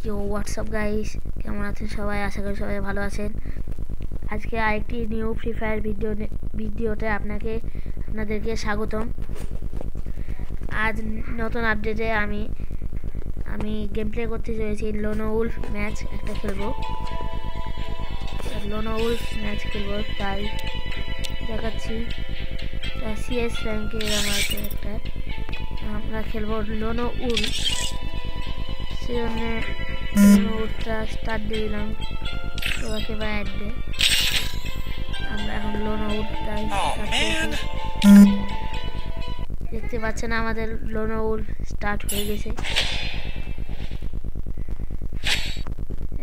You WhatsApp guys, কেমন আছেন সবাই? আশা করি সবাই ভালো আছেন। আজকে আরেকটি নিউ ফ্রি ফায়ার ভিডিওতে আপনাদেরকে স্বাগতম। আজ নতুন আপডেটে আমি গেম প্লে করতে চলেছি। লোনো উলফ ম্যাচ একটা খেলবো, তাই দেখাচ্ছি। সিএস র্যাঙ্কের আমরা খেলবো লোনো উলফ। সেজন্য উলফটা স্টার্ট দিয়ে দিলাম সবাইকে অ্যাড দিয়ে। আমরা এখন লোনো উলফটা দেখতে পাচ্ছেন, আমাদের লোনো উলফ স্টার্ট হয়ে গেছে।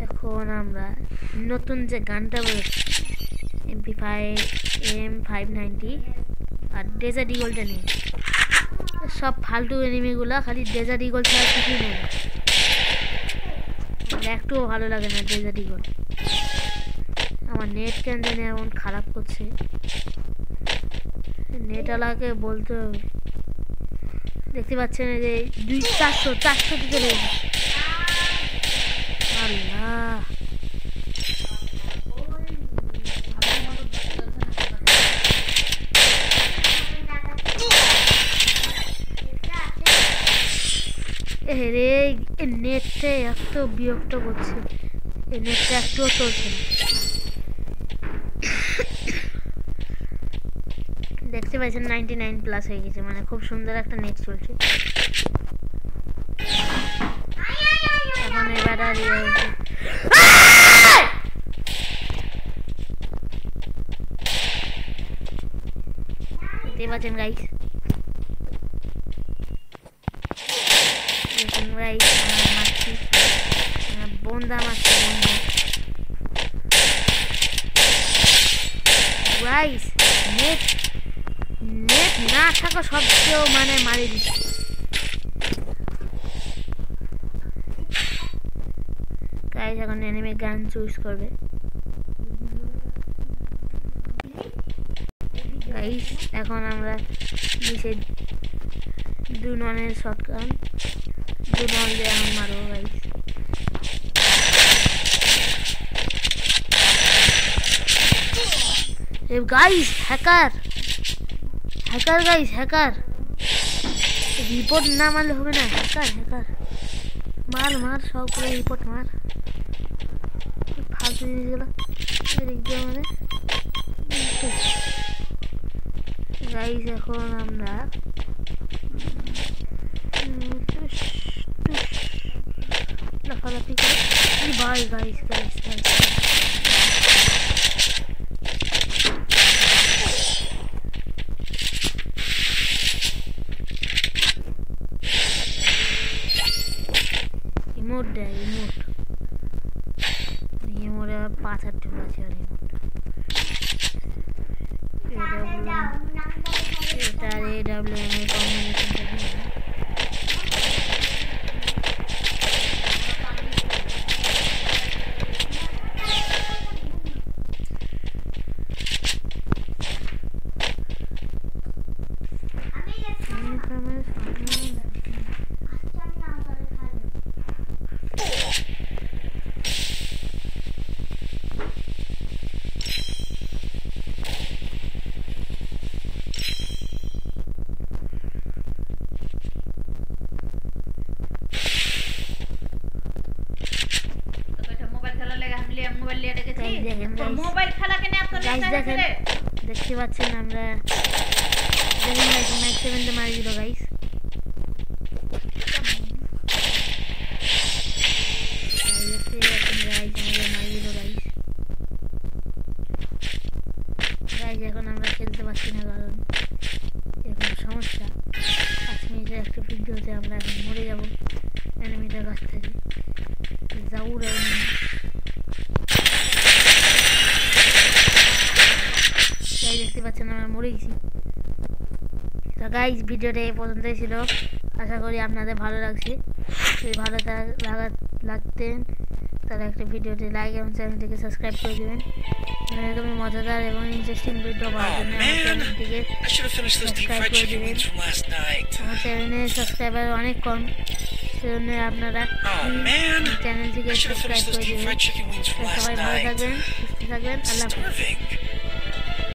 এখন আমরা নতুন যে গানটা বেরোচ্ছে M590 আর ডেজার্ট ইগলটা নেই। সব ফালতু এনিমিগুলা খালি ডেজার্ট ইগল ছাড়া কিছুই নেই, একটুও ভালো লাগে না ডেজার্ট ইগল। আমার নেট কেন জানি এমন খারাপ করছে, নেটওয়ালাকে বলতে হবে। দেখতে পাচ্ছেন যে 400 চলে গেছে। আল্লাহ, রে নেটটা এত বিরক্ত করছে, এই নেটটা একটুও চলছে না। দেখতে পাচ্ছেন 99+ হয়ে গেছে, মানে খুব সুন্দর একটা নেট চলছে। এখন এবার আর দেখতে পাচ্ছেন গাইস, মারছি বন্দা, মারছি বন্দা গাইস। নেট না থাকা সবচেয়েও মানে মারি দিচ্ছে। গাইস এখন এনিমি গান চুজ করবে। গাইস এখন আমরা নিচে 2 ননের শটগান, 2 নন দিয়ে এখন মারবো guys. Guys hacker guys, hacker report না মারলে হবে না। হ্যাকার মার সব করে রিপোর্ট মার। ফালতু জিনিসগুলো মানে গাইস। এখন আমরা লাফালাফি করি ভাই। গাইস ইমোটে 5 ঢুকে আছে। এটার AWM এর কম্বিনেশনটা দেখতে পাচ্ছেন। আমরা ম্যাক্স 7 মারি দিল গাইস। এখন আমরা খেলতে পারছি না, কারণ এরকম সমস্যা। 5 মিনিটের একটা ভিডিওতে আমরা এখন মরে যাবো এনিমিটার কাছ থেকে। দেখতে পাচ্ছেন আমরা মরে গেছি। তো গাইস ভিডিওটা এই পর্যন্তই ছিল। আশা করি আপনাদের ভালো লাগছে। যদি ভালো লাগতেন তাহলে একটা ভিডিওটি লাইক এবং চ্যানেলটিকে সাবস্ক্রাইব করে দেবেন। এরকমই মজাদার এবং ইন্টারেস্টিং ভিডিও পাওয়ার জন্য আমার চ্যানেলটিকে সাবস্ক্রাইব করে দেবেন। আমার চ্যানেলে সাবস্ক্রাইবার অনেক কম, সেজন্য আপনারা Oh man, চ্যানেলটিকে I should have subscribe finished those করে deep দেবেন। fried chicken wings from last সবাই ভালো night. থাকবেন, সুস্থ থাকবেন, আল্লাহ হাফেজ। Starving.